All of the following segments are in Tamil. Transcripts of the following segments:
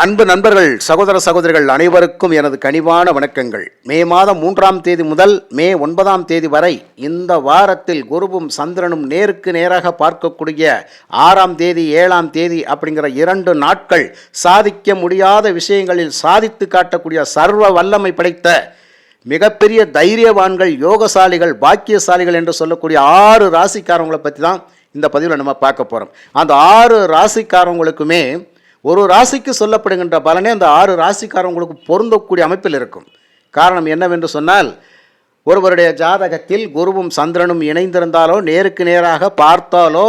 அன்பு நண்பர்கள், சகோதர சகோதரிகள் அனைவருக்கும் எனது கனிவான வணக்கங்கள். மே மாதம் 3ஆம் தேதி முதல் மே 9ஆம் தேதி வரை இந்த வாரத்தில் குருவும் சந்திரனும் நேருக்கு நேராக பார்க்கக்கூடிய 6ஆம் தேதி 7ஆம் தேதி அப்படிங்கிற 2 நாட்கள் சாதிக்க முடியாத விஷயங்களில் சாதித்து காட்டக்கூடிய சர்வ வல்லமை படைத்த மிகப்பெரிய தைரியவான்கள், யோகசாலிகள், பாக்கியசாலிகள் என்று சொல்லக்கூடிய 6 ராசிக்காரவங்களை பற்றி தான் இந்த பதிவில் நம்ம பார்க்க போகிறோம். அந்த 6 ராசிக்காரவங்களுக்குமே ஒரு ராசிக்கு சொல்லப்படுகின்ற பலனே அந்த 6 ராசிக்காரங்களுக்கு பொருந்தக்கூடிய அமைப்பில் இருக்கும். காரணம் என்னவென்று சொன்னால், ஒருவருடைய ஜாதகத்தில் குருவும் சந்திரனும் இணைந்திருந்தாலோ நேருக்கு நேராக பார்த்தாலோ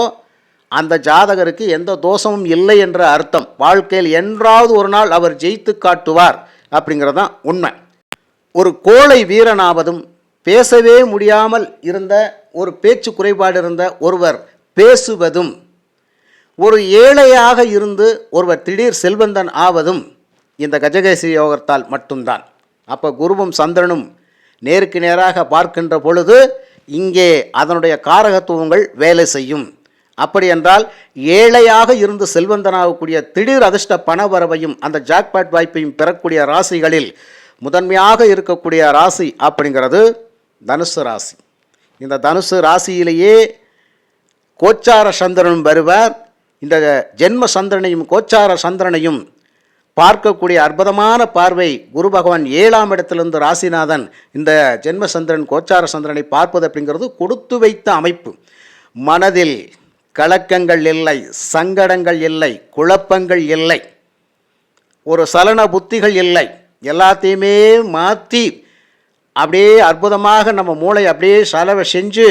அந்த ஜாதகருக்கு எந்த தோஷமும் இல்லை என்ற அர்த்தம். வாழ்க்கையில் என்றாவது ஒரு நாள் அவர் ஜெயித்து காட்டுவார் அப்படிங்கிறது தான் உண்மை. ஒரு கோழை வீரனாவதும் பேசவே முடியாமல் இருந்த ஒரு பேச்சு குறைபாடு இருந்த ஒருவர் பேசுவதும், ஒரு ஏழையாக இருந்து ஒருவர் திடீர் செல்வந்தன் ஆவதும் இந்த கஜகேசி யோகத்தால் மட்டும்தான். அப்போ குருவும் சந்திரனும் நேருக்கு நேராக பார்க்கின்ற பொழுது இங்கே அதனுடைய காரகத்துவங்கள் வேலை செய்யும். அப்படி என்றால் ஏழையாக இருந்து செல்வந்தனாகக்கூடிய திடீர் அதிர்ஷ்ட பணவரவையும் அந்த ஜாக்பாட் வாய்ப்பையும் பெறக்கூடிய ராசிகளில் முதன்மையாக இருக்கக்கூடிய ராசி அப்படிங்கிறது தனுசு ராசி. இந்த தனுசு ராசியிலேயே கோச்சார சந்திரனும் வருவார். இந்த ஜென்ம சந்திரனையும் கோச்சார சந்திரனையும் பார்க்கக்கூடிய அற்புதமான பார்வை குரு பகவான் 7ஆம் இடத்திலிருந்து ராசிநாதன் இந்த ஜென்ம சந்திரன் கோச்சார சந்திரனை பார்ப்பது அப்படிங்கிறது கொடுத்து வைத்த அமைப்பு. மனதில் கலக்கங்கள் இல்லை, சங்கடங்கள் இல்லை, குழப்பங்கள் இல்லை, ஒரு சலன புத்திகள் இல்லை. எல்லாத்தையுமே மாற்றி அப்படியே அற்புதமாக நம்ம மூளை அப்படியே செலவை செஞ்சு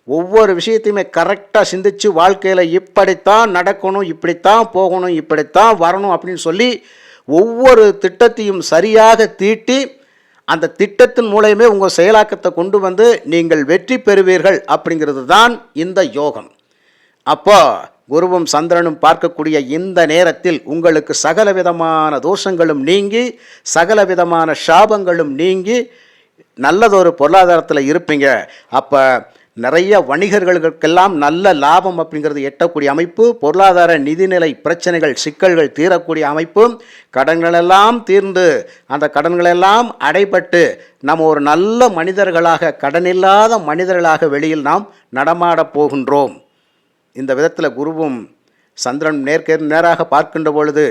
ஒவ்வொரு விஷயத்தையுமே கரெக்டாக சிந்திச்சு வாழ்க்கையில் இப்படித்தான் நடக்கணும், இப்படித்தான் போகணும், இப்படித்தான் வரணும் அப்படின்னு சொல்லி ஒவ்வொரு திட்டத்தையும் சரியாக தீட்டி அந்த திட்டத்தின் மூலமே உங்கள் செயலாக்கத்தை கொண்டு வந்து நீங்கள் வெற்றி பெறுவீர்கள் அப்படிங்கிறது தான் இந்த யோகம். அப்போ குருவும் சந்திரனும் பார்க்கக்கூடிய இந்த நேரத்தில் உங்களுக்கு சகல விதமான தோஷங்களும் நீங்கி சகல விதமான சாபங்களும் நீங்கி நல்லதொரு பொருளாதாரத்தில் இருப்பீங்க. அப்போ நிறைய வணிகர்களுக்கெல்லாம் நல்ல லாபம் அப்படிங்கிறது எட்டக்கூடிய அமைப்பு, பொருளாதார நிதிநிலை பிரச்சனைகள் சிக்கல்கள் தீரக்கூடிய அமைப்பு, கடன்களெல்லாம் தீர்ந்து அந்த கடன்களெல்லாம் அடைபட்டு நம்ம ஒரு நல்ல மனிதர்களாக, கடனில்லாத மனிதர்களாக வெளியில் நாம் நடமாடப் போகின்றோம். இந்த விதத்தில் குருவும் சந்திரன் நேராக பார்க்கின்ற பொழுது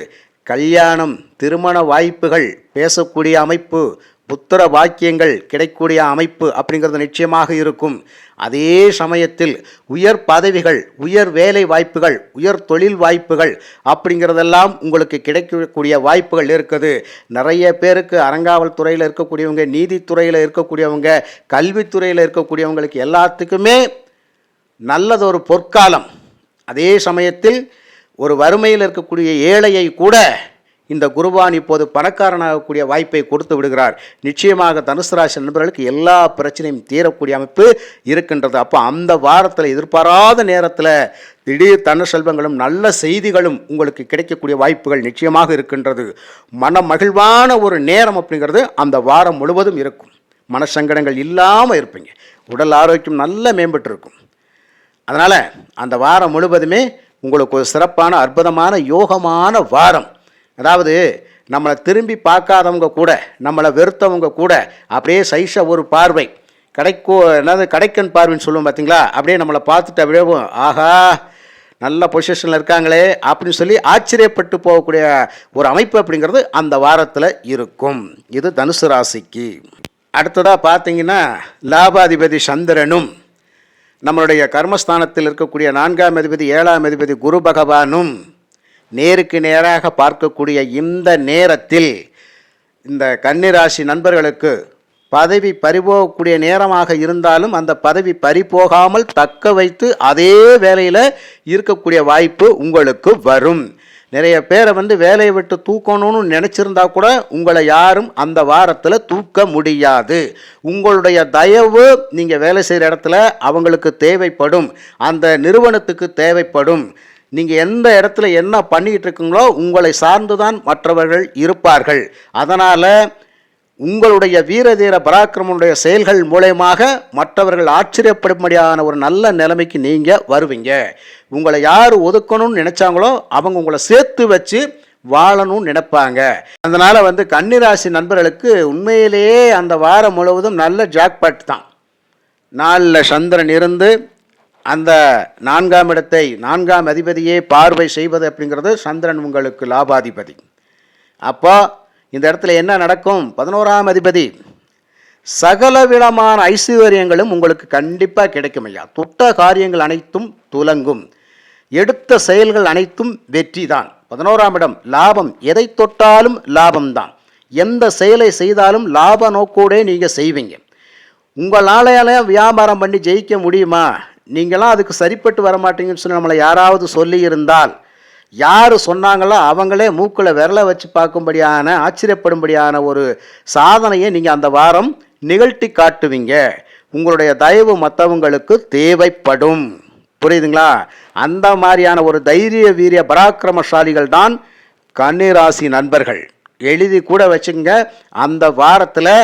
கல்யாணம், திருமண வாய்ப்புகள் பேசக்கூடிய அமைப்பு, புத்திர வாக்கியங்கள் கிடைக்கக்கூடிய அமைப்பு அப்படிங்கிறது நிச்சயமாக இருக்கும். அதே சமயத்தில் உயர் பதவிகள், உயர் வேலை வாய்ப்புகள், உயர் தொழில் வாய்ப்புகள் அப்படிங்கிறதெல்லாம் உங்களுக்கு கிடைக்கக்கூடிய வாய்ப்புகள் இருக்குது. நிறைய பேருக்கு அறங்காவல் துறையில் இருக்கக்கூடியவங்க, நீதித்துறையில் இருக்கக்கூடியவங்க, கல்வித்துறையில் இருக்கக்கூடியவங்களுக்கு எல்லாத்துக்குமே நல்லதொரு பொற்காலம். அதே சமயத்தில் ஒரு வறுமையில் இருக்கக்கூடிய ஏழையை கூட இந்த குருவான் இப்போது பணக்காரனாகக்கூடிய வாய்ப்பை கொடுத்து விடுகிறார். நிச்சயமாக தனுசு ராசி நண்பர்களுக்கு எல்லா பிரச்சனையும் தீரக்கூடிய அமைப்பு இருக்கின்றது. அப்போ அந்த வாரத்தில் எதிர்பாராத நேரத்தில் திடீர் தன செல்வங்களும் நல்ல செய்திகளும் உங்களுக்கு கிடைக்கக்கூடிய வாய்ப்புகள் நிச்சயமாக இருக்கின்றது. மன மகிழ்வான ஒரு நேரம் அப்படிங்கிறது அந்த வாரம் முழுவதும் இருக்கும். மனசங்கடங்கள் இல்லாமல் இருப்பீங்க. உடல் ஆரோக்கியம் நல்ல மேம்பட்டு இருக்கும். அதனால் அந்த வாரம் முழுவதுமே உங்களுக்கு ஒரு சிறப்பான அற்புதமான யோகமான வாரம். அதாவது நம்மளை திரும்பி பார்க்காதவங்க கூட, நம்மளை வெறுத்தவங்க கூட அப்படியே சைஸாக ஒரு பார்வை கடைக்கன் பார்வைன்னு சொல்லுவோம் பார்த்தீங்களா, அப்படியே நம்மளை பார்த்துட்டு அப்படியே ஆஹா நல்ல பொசிஷனில் இருக்காங்களே அப்படின்னு சொல்லி ஆச்சரியப்பட்டு போகக்கூடிய ஒரு அமைப்பு அப்படிங்கிறது அந்த வாரத்தில் இருக்கும். இது தனுசு ராசிக்கு. அடுத்ததாக பார்த்தீங்கன்னா லாபாதிபதி சந்திரனும் நம்மளுடைய கர்மஸ்தானத்தில் இருக்கக்கூடிய 4ஆம் அதிபதி 7ஆம் அதிபதி குரு பகவானும் நேருக்கு நேராக பார்க்கக்கூடிய இந்த நேரத்தில் இந்த கன்னிராசி நண்பர்களுக்கு பதவி பறிபோகக்கூடிய நேரமாக இருந்தாலும் அந்த பதவி பறிபோகாமல் தக்க வைத்து அதே வேலையில் இருக்கக்கூடிய வாய்ப்பு உங்களுக்கு வரும். நிறைய பேரை வேலையை விட்டு தூக்கணும்னு நினச்சிருந்தா கூட உங்களை யாரும் அந்த வாரத்தில் தூக்க முடியாது. உங்களுடைய தயவு நீங்கள் வேலை செய்கிற இடத்துல அவங்களுக்கு தேவைப்படும், அந்த நிறுவனத்துக்கு தேவைப்படும். நீங்கள் எந்த இடத்துல என்ன பண்ணிக்கிட்டு இருக்கீங்களோ உங்களை சார்ந்து தான் மற்றவர்கள் இருப்பார்கள். அதனால் உங்களுடைய வீரதீர பராக்கிரமனுடைய செயல்கள் மூலயமாக மற்றவர்கள் ஆச்சரியப்படும்படியான ஒரு நல்ல நிலைமைக்கு நீங்கள் வருவீங்க. உங்களை யார் ஒதுக்கணும்னு நினச்சாங்களோ அவங்க உங்களை சேர்த்து வச்சு வாழணும்னு நினைப்பாங்க. அதனால் கன்னிராசி நண்பர்களுக்கு உண்மையிலேயே அந்த வாரம் முழுவதும் நல்ல ஜாக்பாட் தான். 4 சந்திரன் இருந்து அந்த 4ஆம் இடத்தை 4ஆம் அதிபதியே பார்வை செய்வது அப்படிங்கிறது சந்திரன் உங்களுக்கு லாபாதிபதி. அப்போ இந்த இடத்துல என்ன நடக்கும்? 11ஆம் அதிபதி. சகல விதமான ஐஸ்வர்யங்களும் உங்களுக்கு கண்டிப்பாக கிடைக்கும் ஐயா. தொட்ட காரியங்கள் அனைத்தும் துலங்கும், எடுத்த செயல்கள் அனைத்தும் வெற்றி தான். 11ஆம் இடம் லாபம், எதை தொட்டாலும் லாபம்தான். எந்த செயலை செய்தாலும் லாப நோக்கோடே நீங்கள் செய்வீங்க. உங்களால் வியாபாரம் பண்ணி ஜெயிக்க முடியுமா? நீங்களாம் அதுக்கு சரிப்பட்டு வர மாட்டீங்கன்னு சொல்லி நம்மளை யாராவது சொல்லி இருந்தால், யார் சொன்னாங்களோ அவங்களே மூக்கில் விரலை வச்சு பார்க்கும்படியான ஆச்சரியப்படும்படியான ஒரு சாதனையை நீங்கள் அந்த வாரம் நிகழ்த்தி காட்டுவீங்க. உங்களுடைய தயவு மற்றவங்களுக்கு தேவைப்படும். புரியுதுங்களா? அந்த மாதிரியான ஒரு தைரிய வீரிய பராக்கிரமசாலிகள் தான் கன்னிராசி நண்பர்கள். எழுதி கூட வச்சுங்க. அந்த வாரத்தில்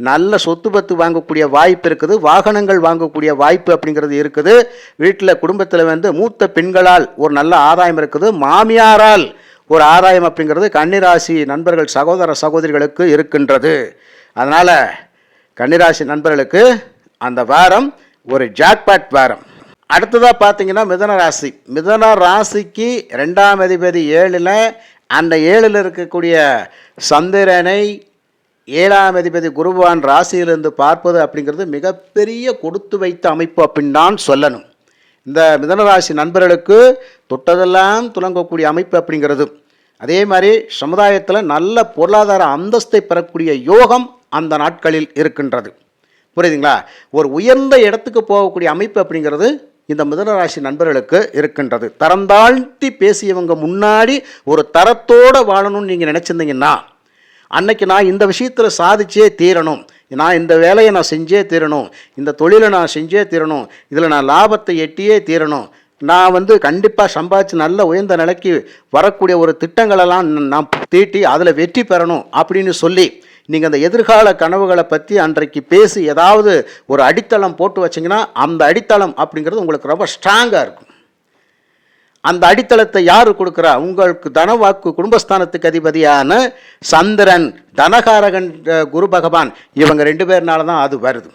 நல்ல சொத்து பத்து வாங்கக்கூடிய வாய்ப்பு இருக்குது, வாகனங்கள் வாங்கக்கூடிய வாய்ப்பு அப்படிங்கிறது இருக்குது. வீட்டில் குடும்பத்தில் மூத்த பெண்களால் ஒரு நல்ல ஆதாயம் இருக்குது, மாமியாரால் ஒரு ஆதாயம் அப்படிங்கிறது கன்னிராசி நண்பர்கள் சகோதர சகோதரிகளுக்கு இருக்கின்றது. அதனால் கன்னிராசி நண்பர்களுக்கு அந்த வாரம் ஒரு ஜாக்பாட் வாரம். அடுத்ததாக பார்த்தீங்கன்னா மிதன ராசி. மிதன ராசிக்கு 2ஆம் அதிபதி 7ல், அந்த 7ல் இருக்கக்கூடிய சந்திரனை 7ஆம் அதிபதி குருவான் ராசியிலிருந்து பார்ப்பது அப்படிங்கிறது மிகப்பெரிய கொடுத்து வைத்த அமைப்பு அப்படின்னு தான் சொல்லணும். இந்த மிதனராசி நண்பர்களுக்கு தொட்டதெல்லாம் துலங்கக்கூடிய அமைப்பு அப்படிங்கிறது. அதே மாதிரி சமுதாயத்தில் நல்ல பொருளாதார அந்தஸ்தை பெறக்கூடிய யோகம் அந்த நாட்களில் இருக்கின்றது. புரியுதுங்களா? ஒரு உயர்ந்த இடத்துக்கு போகக்கூடிய அமைப்பு அப்படிங்கிறது இந்த மிதனராசி நண்பர்களுக்கு இருக்கின்றது. தரம் தாழ்த்தி பேசியவங்க முன்னாடி ஒரு தரத்தோடு வாழணும்னு நீங்கள் நினச்சிருந்தீங்கன்னா, அன்னைக்கு நான் இந்த விஷயத்தில் சாதிச்சே தீரணும், நான் இந்த வேலையை நான் செஞ்சே தீரணும், இந்த தொழிலை நான் செஞ்சே தீரணும், இதில் நான் லாபத்தை எட்டியே தீரணும், நான் கண்டிப்பாக சம்பாதிச்சு நல்ல உயர்ந்த நிலைக்கு வரக்கூடிய ஒரு திட்டங்களெல்லாம் நான் தீட்டி அதில் வெற்றி பெறணும் அப்படின்னு சொல்லி நீங்கள் அந்த எதிர்கால கனவுகளை பற்றி அன்றைக்கு பேசி ஏதாவது ஒரு அடித்தளம் போட்டு வச்சிங்கன்னா, அந்த அடித்தளம் அப்படிங்கிறது உங்களுக்கு ரொம்ப ஸ்ட்ராங்காக இருக்கும். அந்த அடித்தளத்தை யார் கொடுக்குறா? உங்களுக்கு தனவாக்கு குடும்பஸ்தானத்துக்கு அதிபதியான சந்திரன், தனகாரகன் குரு பகவான், இவங்க 2 பேர்னால தான் அது வருது.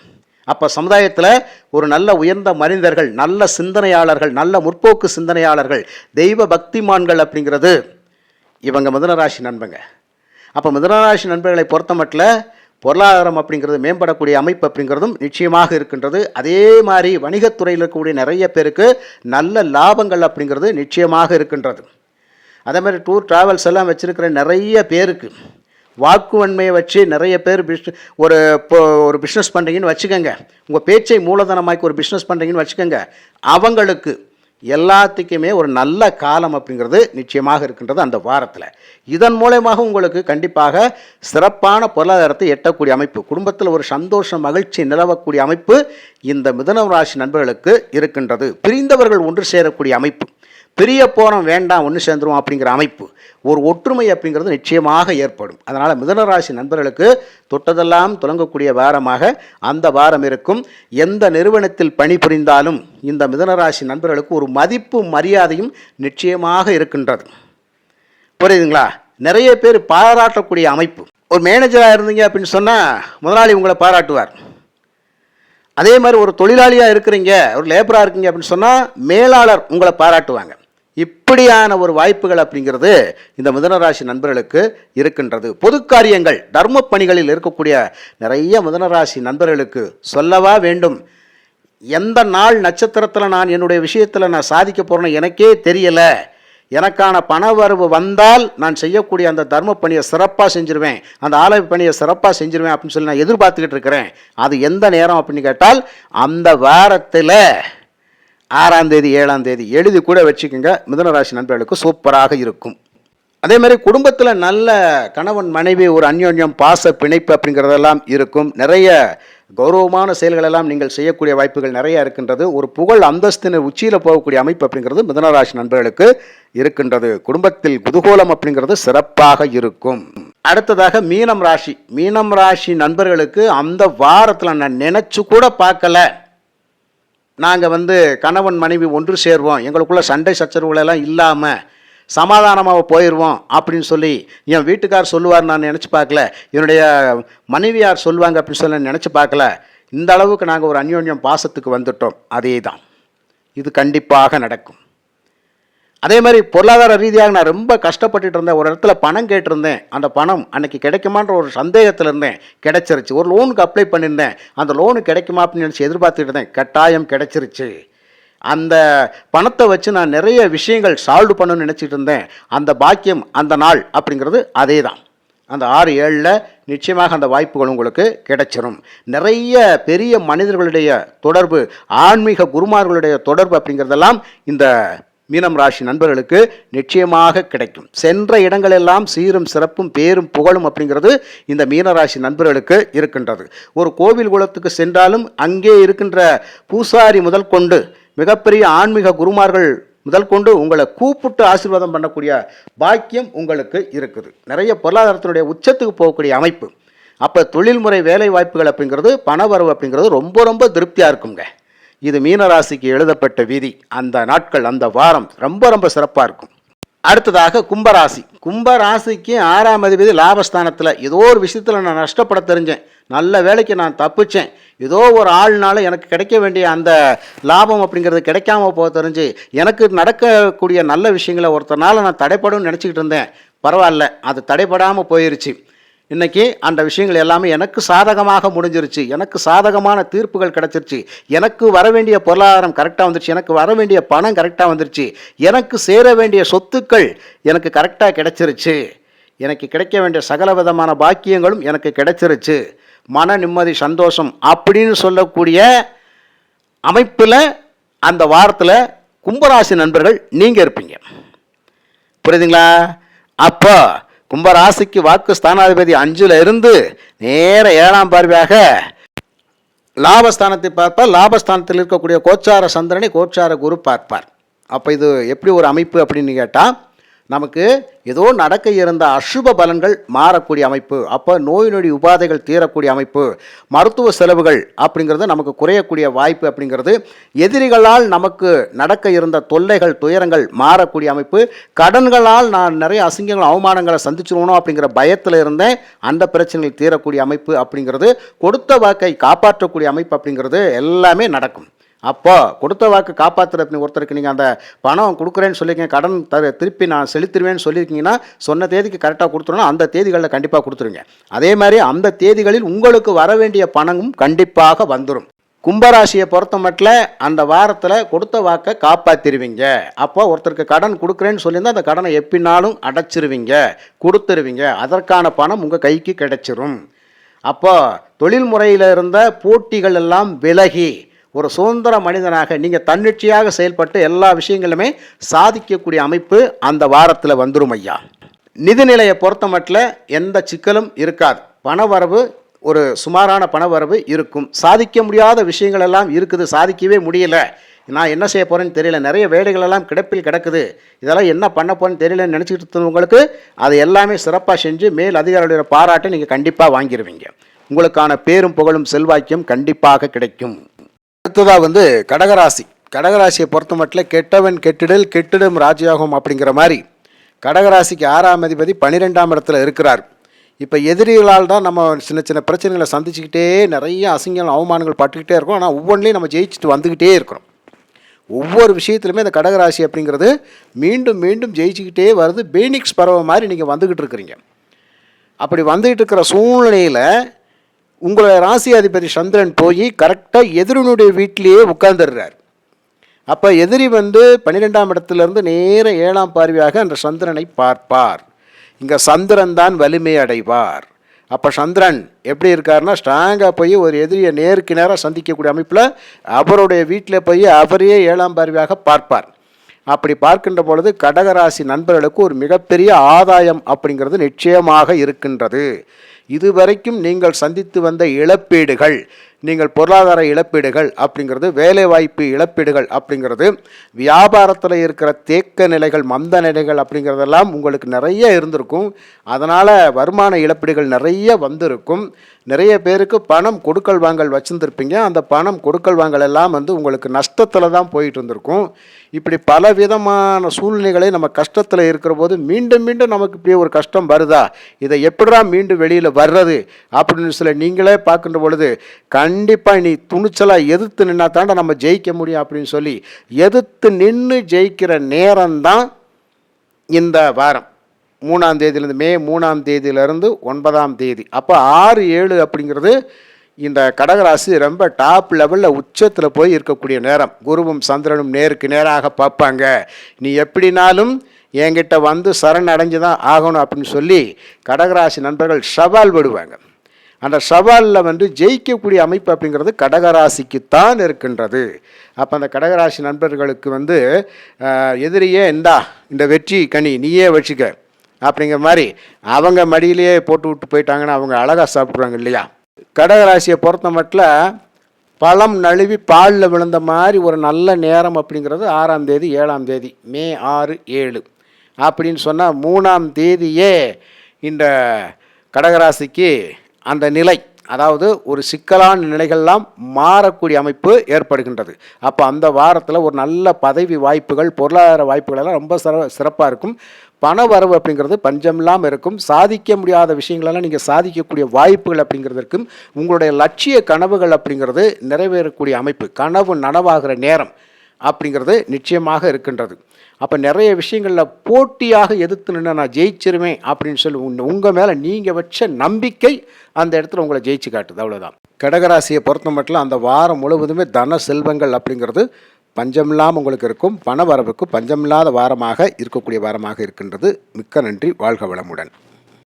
அப்போ சமுதாயத்தில் ஒரு நல்ல உயர்ந்த மனிதர்கள், நல்ல சிந்தனையாளர்கள், நல்ல முற்போக்கு சிந்தனையாளர்கள், தெய்வ பக்திமான்கள் அப்படிங்கிறது இவங்க மிதுனராசி நண்பங்க. அப்போ மிதுனராசி நண்பர்களை பொறுத்த மட்டும் பொருளாதாரம் அப்படிங்கிறது மேம்படக்கூடிய அமைப்பு அப்படிங்கிறதும் நிச்சயமாக இருக்கின்றது. அதே மாதிரி வணிகத்துறையில் இருக்கக்கூடிய நிறைய பேருக்கு நல்ல லாபங்கள் அப்படிங்கிறது நிச்சயமாக இருக்கின்றது. அதே மாதிரி டூர் ட்ராவல்ஸ் எல்லாம் வச்சுருக்கிற நிறைய பேருக்கு வாக்குவன்மையை வச்சு நிறைய பேர் ஒரு பிஸ்னஸ் பண்ணுறீங்கன்னு வச்சுக்கோங்க, உங்கள் பேச்சை மூலதனமாக்கி ஒரு பிஸ்னஸ் பண்ணுறீங்கன்னு வச்சுக்கோங்க, அவங்களுக்கு எல்லாத்துக்குமே ஒரு நல்ல காலம் அப்படிங்கிறது நிச்சயமாக இருக்கின்றது அந்த வாரத்தில். இதன் மூலமாக உங்களுக்கு கண்டிப்பாக சிறப்பான பொருளாதாரத்தை எட்டக்கூடிய அமைப்பு, குடும்பத்தில் ஒரு சந்தோஷம் மகிழ்ச்சி நிலவக்கூடிய அமைப்பு இந்த மிதுனம் ராசி நண்பர்களுக்கு இருக்கின்றது. பிரிந்தவர்கள் ஒன்று சேரக்கூடிய அமைப்பு, பெரிய போரம் வேண்டாம் ஒன்று சேர்ந்துருவோம் அப்படிங்கிற அமைப்பு, ஒரு ஒற்றுமை அப்படிங்கிறது நிச்சயமாக ஏற்படும். அதனால் மிதுனராசி நண்பர்களுக்கு தொட்டதெல்லாம் துலங்கக்கூடிய வாரமாக அந்த வாரம் இருக்கும். எந்த நிறுவனத்தில் பணிபுரிந்தாலும் இந்த மிதுனராசி நண்பர்களுக்கு ஒரு மதிப்பு மரியாதையும் நிச்சயமாக இருக்கின்றது. புரியுதுங்களா? நிறைய பேர் பாராட்டக்கூடிய அமைப்பு. ஒரு மேனேஜராக இருந்தீங்க அப்படின்னு சொன்னால் முதலாளி உங்களை பாராட்டுவார். அதே மாதிரி ஒரு தொழிலாளியாக இருக்கிறீங்க, ஒரு லேபராக இருக்கீங்க அப்படின்னு சொன்னால் மேலாளர் உங்களை பாராட்டுவாங்க. இப்படியான ஒரு வாய்ப்புகள் அப்படிங்கிறது இந்த மிதுனராசி நண்பர்களுக்கு இருக்கின்றது. பொது காரியங்கள், தர்ம பணிகளில் இருக்கக்கூடிய நிறைய மிதுனராசி நண்பர்களுக்கு சொல்லவா வேண்டும். எந்த நாள் நட்சத்திரத்தில் நான் என்னுடைய விஷயத்தில் நான் சாதிக்க போகிறேன்னு எனக்கே தெரியலை, எனக்கான பண வரவு வந்தால் நான் செய்யக்கூடிய அந்த தர்ம பணியை சிறப்பாக செஞ்சுருவேன், அந்த ஆலய பணியை சிறப்பாக செஞ்சுருவேன் அப்படின்னு சொல்லி நான் எதிர்பார்த்துக்கிட்டு இருக்கிறேன். அது எந்த நேரம் அப்படின்னு கேட்டால் அந்த வாரத்தில் 6ஆம் தேதி 7ஆம் தேதி எழுதி கூட வச்சுக்கோங்க. மிதுனராசி நண்பர்களுக்கு சூப்பராக இருக்கும். அதே மாதிரி குடும்பத்தில் நல்ல கணவன் மனைவி ஒரு அந்யோன்யம் பாச பிணைப்பு அப்படிங்கிறதெல்லாம் இருக்கும். நிறைய கௌரவமான செயல்களெல்லாம் நீங்கள் செய்யக்கூடிய வாய்ப்புகள் நிறைய இருக்கின்றது. ஒரு புகழ் அந்தஸ்தின உச்சியில் போகக்கூடிய அமைப்பு அப்படிங்கிறது மிதுனராசி நண்பர்களுக்கு இருக்கின்றது. குடும்பத்தில் குதூகோலம் அப்படிங்கிறது சிறப்பாக இருக்கும். அடுத்ததாக மீனம் ராசி. மீனம் ராசி நண்பர்களுக்கு அந்த வாரத்தில் நான் நினச்சி கூட பார்க்கல, நாங்கள் கணவன் மனைவி ஒன்று சேர்வோம், எங்களுக்குள்ள சண்டை சச்சரவுகளெல்லாம் இல்லாமல் சமாதானமாக போயிடுவோம் அப்படின்னு சொல்லி என் வீட்டுக்கார் சொல்லுவார் நான் நினச்சி பார்க்கல, என்னுடைய மனைவியார் சொல்லுவாங்க அப்படின்னு சொல்லி நினச்சி பார்க்கல. இந்த அளவுக்கு நாங்கள் ஒரு அந்யோன்யம் பாசத்துக்கு வந்துட்டோம். அதே தான் இது கண்டிப்பாக நடக்கும். அதே மாதிரி பொருளாதார ரீதியாக நான் ரொம்ப கஷ்டப்பட்டுட்டு இருந்தேன். ஒரு இடத்துல பணம் கேட்டிருந்தேன். அந்த பணம் அன்றைக்கி கிடைக்குமான்ற ஒரு சந்தேகத்தில் இருந்தேன். கிடைச்சிருச்சு. ஒரு லோனுக்கு அப்ளை பண்ணியிருந்தேன். அந்த லோனு கிடைக்குமா அப்படின்னு நினச்சி எதிர்பார்த்துட்டு இருந்தேன். கட்டாயம் கிடைச்சிருச்சு. அந்த பணத்தை வச்சு நான் நிறைய விஷயங்கள் சால்வ் பண்ணணும்னு நினச்சிட்டு இருந்தேன். அந்த பாக்கியம் அந்த நாள் அப்படிங்கிறது அதே தான். அந்த 6-7 நிச்சயமாக அந்த வாய்ப்புகள் உங்களுக்கு கிடைச்சிரும். நிறைய பெரிய மனிதர்களுடைய தொடர்பு, ஆன்மீக குருமார்களுடைய தொடர்பு அப்படிங்கிறதெல்லாம் இந்த மீனம் ராசி நண்பர்களுக்கு நிச்சயமாக கிடைக்கும். சென்ற இடங்களெல்லாம் சீரும் சிறப்பும் பேரும் புகழும் அப்படிங்கிறது இந்த மீனராசி நண்பர்களுக்கு இருக்கின்றது. ஒரு கோவில் குலத்துக்கு சென்றாலும் அங்கே இருக்கின்ற பூசாரி முதல் கொண்டு மிகப்பெரிய ஆன்மீக குருமார்கள் முதல் கொண்டு உங்களை கூப்பிட்டு ஆசீர்வாதம் பண்ணக்கூடிய பாக்கியம் உங்களுக்கு இருக்குது. நிறைய பொருளாதாரத்தினுடைய உச்சத்துக்கு போகக்கூடிய அமைப்பு. அப்போ தொழில்முறை வேலை வாய்ப்புகள் அப்படிங்கிறது, பணவரவு அப்படிங்கிறது ரொம்ப ரொம்ப திருப்தியாக இருக்குங்க. இது மீனராசிக்கு எழுதப்பட்ட விதி. அந்த நாட்கள், அந்த வாரம் ரொம்ப ரொம்ப சிறப்பாக இருக்கும். அடுத்ததாக கும்பராசி. கும்பராசிக்கு 6ஆம் அதிபதி லாபஸ்தானத்தில். ஏதோ ஒரு விஷயத்தில் நான் நஷ்டப்பட தெரிஞ்சேன். நல்ல வேலைக்கு நான் தப்பிச்சேன். ஏதோ ஒரு ஆள்னால எனக்கு கிடைக்க வேண்டிய அந்த லாபம் அப்படிங்கிறது கிடைக்காம போக தெரிஞ்சு எனக்கு நடக்கக்கூடிய நல்ல விஷயங்களை ஒருத்தனால நான் தடைப்படும் நினச்சிக்கிட்டு இருந்தேன். பரவாயில்ல, அது தடைப்படாமல் போயிருச்சு. இன்றைக்கி அந்த விஷயங்கள் எல்லாமே எனக்கு சாதகமாக முடிஞ்சிருச்சு. எனக்கு சாதகமான தீர்ப்புகள் கிடச்சிருச்சு. எனக்கு வர வேண்டிய பொருளாதாரம் கரெக்டாக வந்துருச்சு. எனக்கு வர வேண்டிய பணம் கரெக்டாக வந்துருச்சு. எனக்கு சேர வேண்டிய சொத்துக்கள் எனக்கு கரெக்டாக கிடைச்சிருச்சு. எனக்கு கிடைக்க வேண்டிய சகல விதமான பாக்கியங்களும் எனக்கு கிடைச்சிருச்சு. மன நிம்மதி, சந்தோஷம் அப்படின்னு சொல்லக்கூடிய அமைப்பில் அந்த வாரத்தில் கும்பராசி நண்பர்கள் நீங்கள் இருப்பீங்க. புரியுதுங்களா? அப்போ கும்பராசிக்கு வாக்கு ஸ்தானாதிபதி 5ல் இருந்து நேர 7ஆம் பார்வையாக லாபஸ்தானத்தை பார்ப்பார். லாபஸ்தானத்தில் இருக்கக்கூடிய கோச்சார சந்திரனை கோச்சார குரு பார்ப்பார். அப்போ இது எப்படி ஒரு அமைப்பு அப்படின்னு கேட்டால், நமக்கு ஏதோ நடக்க இருந்த அசுப பலன்கள் மாறக்கூடிய அமைப்பு. அப்போ நோய் நொடி உபாதைகள் தீரக்கூடிய அமைப்பு, மருத்துவ செலவுகள் அப்படிங்கிறது நமக்கு குறையக்கூடிய வாய்ப்பு அப்படிங்கிறது, எதிரிகளால் நமக்கு நடக்க இருந்த தொல்லைகள் துயரங்கள் மாறக்கூடிய அமைப்பு, கடன்களால் நான் நிறைய அசிங்கங்கள் அவமானங்களை சந்திச்சிருவணும் அப்படிங்கிற பயத்தில் இருந்தேன், அந்த பிரச்சனைகள் தீரக்கூடிய அமைப்பு அப்படிங்கிறது, கொடுத்த வாக்கை காப்பாற்றக்கூடிய அமைப்பு அப்படிங்கிறது எல்லாமே நடக்கும். அப்போ கொடுத்த வாக்கு காப்பாற்றுற அப்படின்னு ஒருத்தருக்கு நீங்கள் அந்த பணம் கொடுக்குறேன்னு சொல்லியிருக்கீங்க, கடன் திருப்பி நான் செலுத்திடுவேன்னு சொல்லியிருக்கீங்கன்னா சொன்ன தேதிக்கு கரெக்டாக கொடுத்துருன்னா அந்த தேதிகளில் கண்டிப்பாக கொடுத்துருங்க. அதே மாதிரி அந்த தேதிகளில் உங்களுக்கு வர வேண்டிய பணமும் கண்டிப்பாக வந்துடும். கும்பராசியை பொறுத்த மட்டும் அந்த வாரத்தில் கொடுத்த வாக்கை காப்பாற்றிடுவீங்க. அப்போ ஒருத்தருக்கு கடன் கொடுக்குறேன்னு சொல்லியிருந்தால் அந்த கடனை எப்பினாலும் அடைச்சிருவீங்க, கொடுத்துருவீங்க. அதற்கான பணம் உங்கள் கைக்கு கிடைச்சிரும். அப்போ தொழில் முறையில் இருந்த போட்டிகள் எல்லாம் விலகி ஒரு சுதந்திர மனிதனாக நீங்கள் தன்னிச்சையாக செயல்பட்டு எல்லா விஷயங்களுமே சாதிக்கக்கூடிய அமைப்பு அந்த வாரத்தில் வந்துடும் ஐயா. நிதிநிலையை பொறுத்த மட்டும் எந்த சிக்கலும் இருக்காது. பணவரவு ஒரு சுமாரான பணவரவு இருக்கும். சாதிக்க முடியாத விஷயங்கள் எல்லாம் இருக்குது, சாதிக்கவே முடியல, நான் என்ன செய்ய போகிறேன்னு தெரியல, நிறைய வேலைகளெல்லாம் கிடப்பில் கிடக்குது, இதெல்லாம் என்ன பண்ண போகிறேன்னு தெரியலன்னு நினச்சிக்கிட்டு இருந்தவங்களுக்கு அது எல்லாமே சிறப்பாக செஞ்சு மேல் அதிகாரியோட பாராட்டை நீங்கள் கண்டிப்பாக வாங்கிடுவீங்க. உங்களுக்கான பேரும் புகழும் செல்வாக்கியம் கண்டிப்பாக கிடைக்கும். அடுத்ததாக கடகராசி. கடகராசியை பொறுத்த மட்டும் கெட்டவன் கெட்டிடல் கெட்டிடும் ராஜயோகம் அப்படிங்கிற மாதிரி கடகராசிக்கு 6ஆம் அதிபதி 12ஆம் இடத்துல இருக்கிறார். இப்போ எதிரிகளால் தான் நம்ம சின்ன சின்ன பிரச்சனைகளை சந்திச்சுக்கிட்டே நிறைய அசிங்கங்கள் அவமானங்கள் பட்டுக்கிட்டே இருக்கோம். ஆனால் ஒவ்வொன்றையும் நம்ம ஜெயிச்சுட்டு வந்துக்கிட்டே இருக்கிறோம். ஒவ்வொரு விஷயத்துலையுமே இந்த கடகராசி அப்படிங்கிறது மீண்டும் மீண்டும் ஜெயிச்சுக்கிட்டே வருது. பேனிக்ஸ் பறவை மாதிரி நீங்கள் வந்துக்கிட்டு இருக்கிறீங்க. அப்படி வந்துக்கிட்டு இருக்கிற சூழ்நிலையில் உங்களை ராசி அதிபதி சந்திரன் போய் கரெக்டாக எதிரினுடைய வீட்டிலேயே உட்கார்ந்துடுறார். அப்போ எதிரி 12ஆம் இடத்துலேருந்து நேர 7ஆம் பார்வையாக அந்த சந்திரனை பார்ப்பார். இங்கே சந்திரன் தான் வலிமை அடைவார். அப்போ சந்திரன் எப்படி இருக்காருன்னா ஸ்ட்ராங்காக போய் ஒரு எதிரியை நேருக்கு நேராக சந்திக்கக்கூடிய அமைப்பில் அவருடைய வீட்டில் போய் அவரையே 7ஆம் பார்வையாக பார்ப்பார். அப்படி பார்க்கின்ற பொழுது கடகராசி நண்பர்களுக்கு ஒரு மிகப்பெரிய ஆதாயம் அப்படிங்கிறது நிச்சயமாக இருக்கின்றது. இதுவரைக்கும் நீங்கள் சந்தித்து வந்த இழப்பீடுகள், நீங்கள் பொருளாதார இழப்பீடுகள் அப்படிங்கிறது, வேலைவாய்ப்பு இழப்பீடுகள் அப்படிங்கிறது, வியாபாரத்தில் இருக்கிற தேக்க நிலைகள், மந்த நிலைகள் அப்படிங்கிறதெல்லாம் உங்களுக்கு நிறைய இருந்திருக்கும். அதனால் வருமான இழப்பீடுகள் நிறைய வந்திருக்கும். நிறைய பேருக்கு பணம் கொடுக்கல் வாங்கல் வச்சுருந்துருப்பீங்க. அந்த பணம் கொடுக்கல் வாங்கல் எல்லாம் உங்களுக்கு நஷ்டத்தில் தான் போயிட்டு இருந்திருக்கும். இப்படி பல விதமான சூழ்நிலைகளை நம்ம கஷ்டத்தில் இருக்கிற போது மீண்டும் மீண்டும் நமக்கு இப்படி ஒரு கஷ்டம் வருதா, இதை எப்படிடா மீண்டும் வெளியில் வர்றது அப்படின்னு சில நீங்களே பார்க்கின்ற பொழுது கண்டிப்பாக நீ துணிச்சலாக எதிர்த்து நின்னா தாண்டா நம்ம ஜெயிக்க முடியும் அப்படின்னு சொல்லி எதிர்த்து நின்று ஜெயிக்கிற நேரம்தான் இந்த வாரம் 3ஆம் தேதியிலேருந்து, மே 3ஆம் தேதியிலேருந்து 9ஆம் தேதி. அப்போ 6, 7 அப்படிங்கிறது இந்த கடகராசி ரொம்ப டாப் லெவலில் உச்சத்தில் போய் இருக்கக்கூடிய நேரம். குருவும் சந்திரனும் நேருக்கு நேராக பார்ப்பாங்க. நீ எப்படினாலும் என்கிட்ட வந்து சரண் அடைஞ்சு தான் ஆகணும் அப்படின்னு சொல்லி கடகராசி நண்பர்கள் சவால் விடுவாங்க. அந்த சவாலில் ஜெயிக்கக்கூடிய அமைப்பு அப்படிங்கிறது கடகராசிக்குத்தான் இருக்கின்றது. அப்போ அந்த கடகராசி நண்பர்களுக்கு எதிரியே இந்த வெற்றி கனி நீயே வச்சுக்க அப்படிங்கிற மாதிரி அவங்க மடியிலேயே போட்டு விட்டு போயிட்டாங்கன்னா அவங்க அழகாக சாப்பிட்ருவாங்க இல்லையா. கடகராசியை பொறுத்த மட்டும் பழம் நழுவி பாலில் விழுந்த மாதிரி ஒரு நல்ல நேரம் அப்படிங்கிறது 6ஆம் தேதி 7ஆம் தேதி, மே 6, 7 அப்படின்னு சொன்னால் 3ஆம் தேதியே இந்த கடகராசிக்கு அந்த நிலை, அதாவது ஒரு சிக்கலான நிலைகள்லாம் மாறக்கூடிய அமைப்பு ஏற்படுகின்றது. அப்போ அந்த வாரத்தில் ஒரு நல்ல பதவி வாய்ப்புகள், பொருளாதார வாய்ப்புகள் எல்லாம் ரொம்ப சிறப்பாக இருக்கும். பண வரவு அப்படிங்கிறது பஞ்சமில்லாமல் இருக்கும். சாதிக்க முடியாத விஷயங்களெல்லாம் நீங்கள் சாதிக்கக்கூடிய வாய்ப்புகள் அப்படிங்கிறதுக்கும், உங்களுடைய லட்சிய கனவுகள் அப்படிங்கிறது நிறைவேறக்கூடிய அமைப்பு, கனவு நனவாகிற நேரம் அப்படிங்கிறது நிச்சயமாக இருக்கின்றது. அப்போ நிறைய விஷயங்களில் போட்டியாக எதிர்த்து நின்று நான் ஜெயிச்சிருவேன் அப்படின்னு சொல்லி உங்கள் மேலே நீங்கள் வச்ச நம்பிக்கை அந்த இடத்துல உங்களை ஜெயிச்சு காட்டுது, அவ்வளோதான். கடகராசியை பொறுத்த மட்டும் அந்த வாரம் முழுவதுமே தன செல்வங்கள் அப்படிங்கிறது பஞ்சமில்லாமல் உங்களுக்கு இருக்கும். பண வரவுக்கு பஞ்சமில்லாத வாரமாக இருக்கக்கூடிய வாரமாக இருக்கின்றது. மிக்க நன்றி. வாழ்க வளமுடன்.